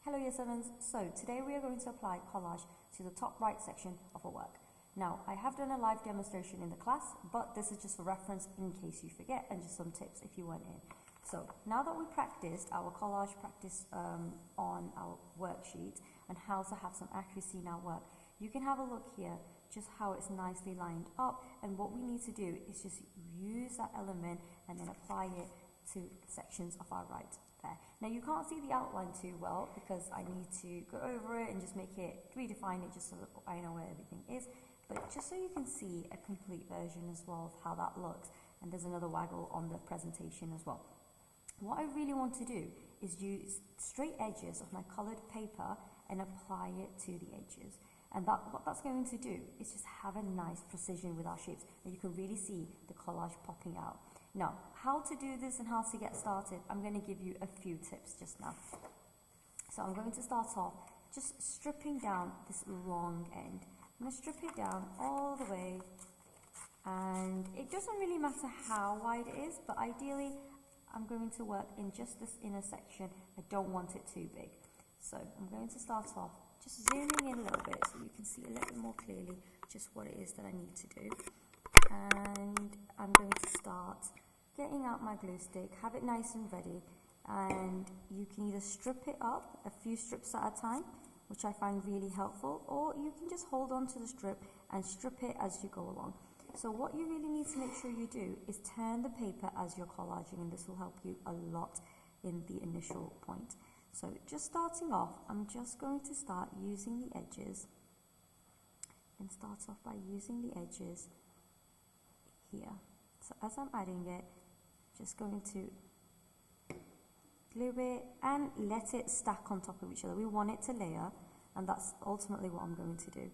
Hello Year 7s, so today we are going to apply collage to the top right section of our work. Now, I have done a live demonstration in the class, but this is just for reference in case you forget and just some tips if you weren't in. So, now that we practiced our collage practice on our worksheet and how to have some accuracy in our work, you can have a look here just how it's nicely lined up, and what we need to do is just use that element and then apply it to sections of our right there. Now you can't see the outline too well because I need to go over it and just make it, redefine it just so that I know where everything is, but just so you can see a complete version as well of how that looks, and there's another waggle on the presentation as well. What I really want to do is use straight edges of my coloured paper and apply it to the edges. And what that's going to do is just have a nice precision with our shapes, and you can really see the collage popping out. Now, how to do this and how to get started, I'm going to give you a few tips just now. So I'm going to start off just stripping down this long end. I'm going to strip it down all the way, and it doesn't really matter how wide it is, but ideally I'm going to work in just this inner section. I don't want it too big. So I'm going to start off just zooming in a little bit so you can see a little bit more clearly just what it is that I need to do. And I'm going to start getting out my glue stick, have it nice and ready, and you can either strip it up a few strips at a time, which I find really helpful, or you can just hold on to the strip and strip it as you go along. So what you really need to make sure you do is turn the paper as you're collaging, and this will help you a lot in the initial point. So just starting off, I'm just going to start using the edges, and start off by using the edges here. So as I'm adding it, just going to glue it and let it stack on top of each other. We want it to layer, and that's ultimately what I'm going to do.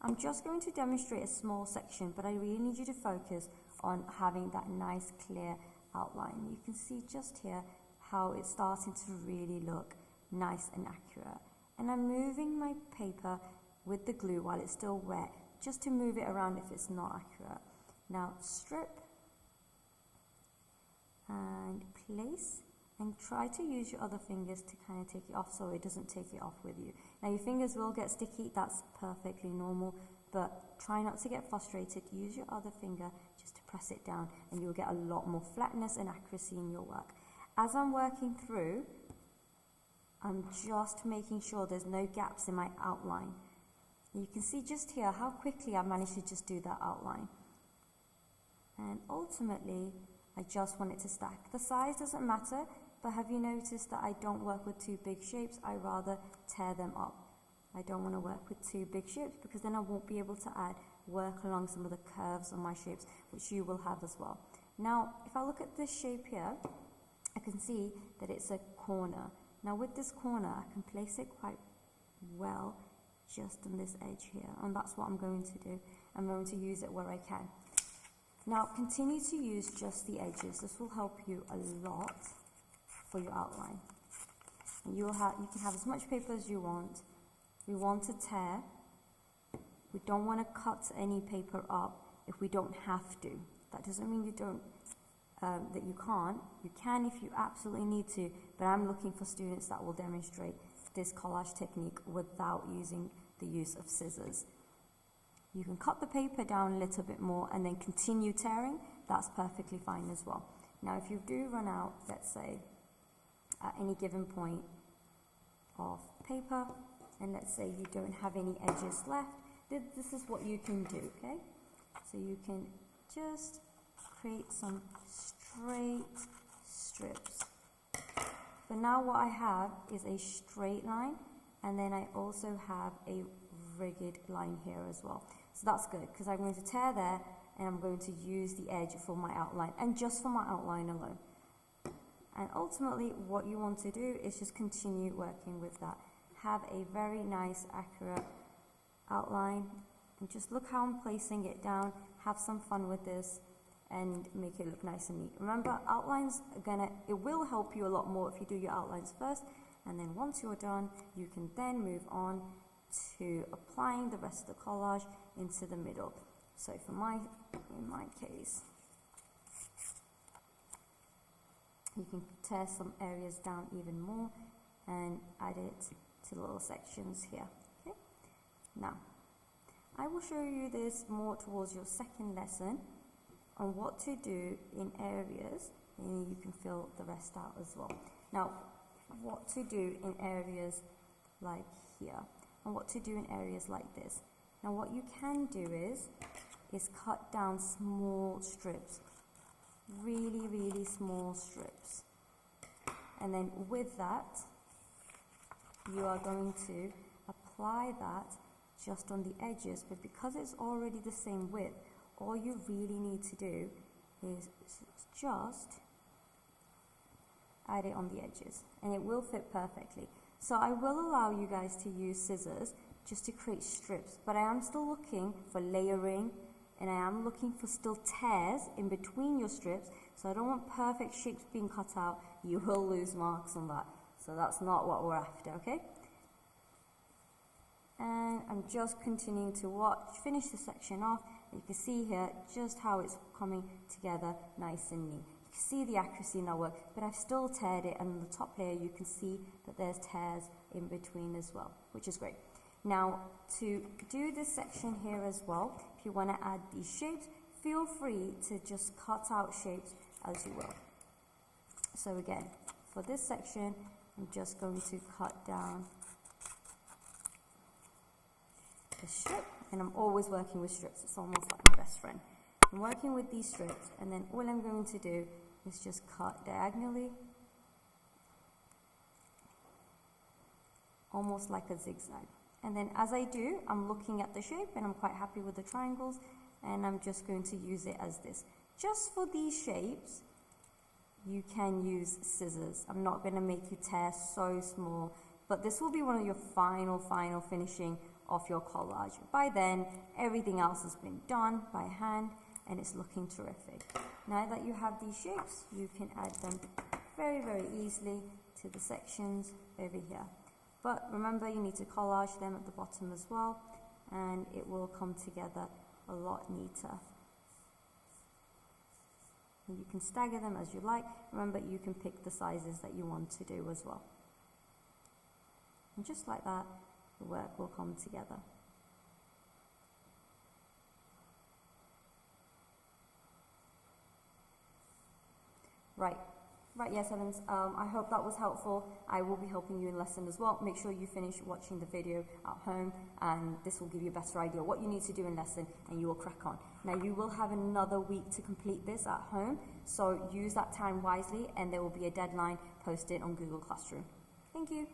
I'm just going to demonstrate a small section, but I really need you to focus on having that nice clear outline. You can see just here how it's starting to really look nice and accurate. And I'm moving my paper with the glue while it's still wet, just to move it around if it's not accurate. Now strip and place, and try to use your other fingers to kind of take it off so it doesn't take it off with you. Now your fingers will get sticky, that's perfectly normal, but try not to get frustrated. Use your other finger just to press it down, and you'll get a lot more flatness and accuracy in your work. As I'm working through, I'm just making sure there's no gaps in my outline. You can see just here how quickly I managed to just do that outline. And ultimately, I just want it to stack. The size doesn't matter, but have you noticed that I don't work with too big shapes? I rather tear them up. I don't want to work with too big shapes because then I won't be able to add work along some of the curves on my shapes, which you will have as well. Now, if I look at this shape here, I can see that it's a corner. Now with this corner, I can place it quite well just on this edge here, and that's what I'm going to do. I'm going to use it where I can. Now continue to use just the edges. This will help you a lot for your outline. And you can have as much paper as you want. We want to tear. We don't want to cut any paper up if we don't have to. That doesn't mean you don't, that you can't. You can if you absolutely need to, but I'm looking for students that will demonstrate this collage technique without using the use of scissors. You can cut the paper down a little bit more and then continue tearing. That's perfectly fine as well. Now if you do run out, let's say, at any given point of paper, and let's say you don't have any edges left, this is what you can do, okay? So you can just create some straight strips. But now what I have is a straight line, and then I also have a rigged line here as well. So that's good, because I'm going to tear there, and I'm going to use the edge for my outline, and just for my outline alone. And ultimately, what you want to do is just continue working with that. Have a very nice, accurate outline, and just look how I'm placing it down. Have some fun with this, and make it look nice and neat. Remember, outlines it will help you a lot more if you do your outlines first, and then once you're done, you can then move on to applying the rest of the collage into the middle. So in my case, you can tear some areas down even more and add it to the little sections here. Okay. Now, I will show you this more towards your second lesson on what to do in areas, and you can fill the rest out as well. Now, what to do in areas like here, and what to do in areas like this. Now, what you can do is cut down small strips, really, really small strips. And then with that, you are going to apply that just on the edges, but because it's already the same width, all you really need to do is just add it on the edges, and it will fit perfectly. So I will allow you guys to use scissors just to create strips, but I am still looking for layering, and I am looking for still tears in between your strips, so I don't want perfect shapes being cut out. You will lose marks on that, so that's not what we're after, okay? And I'm just continuing to finish the section off. You can see here just how it's coming together nice and neat. You can see the accuracy in that work, but I've still teared it, and on the top layer you can see that there's tears in between as well, which is great. Now, to do this section here as well, if you want to add these shapes, feel free to just cut out shapes as you will. So again, for this section, I'm just going to cut down the strip, and I'm always working with strips. It's almost like my best friend. I'm working with these strips, and then all I'm going to do is just cut diagonally, almost like a zigzag. And then as I do, I'm looking at the shape, and I'm quite happy with the triangles, and I'm just going to use it as this. Just for these shapes, you can use scissors. I'm not going to make you tear so small, but this will be one of your final finishing of your collage. By then, everything else has been done by hand, and it's looking terrific. Now that you have these shapes, you can add them very, very easily to the sections over here. But remember, you need to collage them at the bottom as well, and it will come together a lot neater. And you can stagger them as you like. Remember, you can pick the sizes that you want to do as well. And just like that, the work will come together. Right, yes, Evans, I hope that was helpful. I will be helping you in lesson as well. Make sure you finish watching the video at home, and this will give you a better idea what you need to do in lesson, and you will crack on. Now, you will have another week to complete this at home, so use that time wisely, and there will be a deadline posted on Google Classroom. Thank you.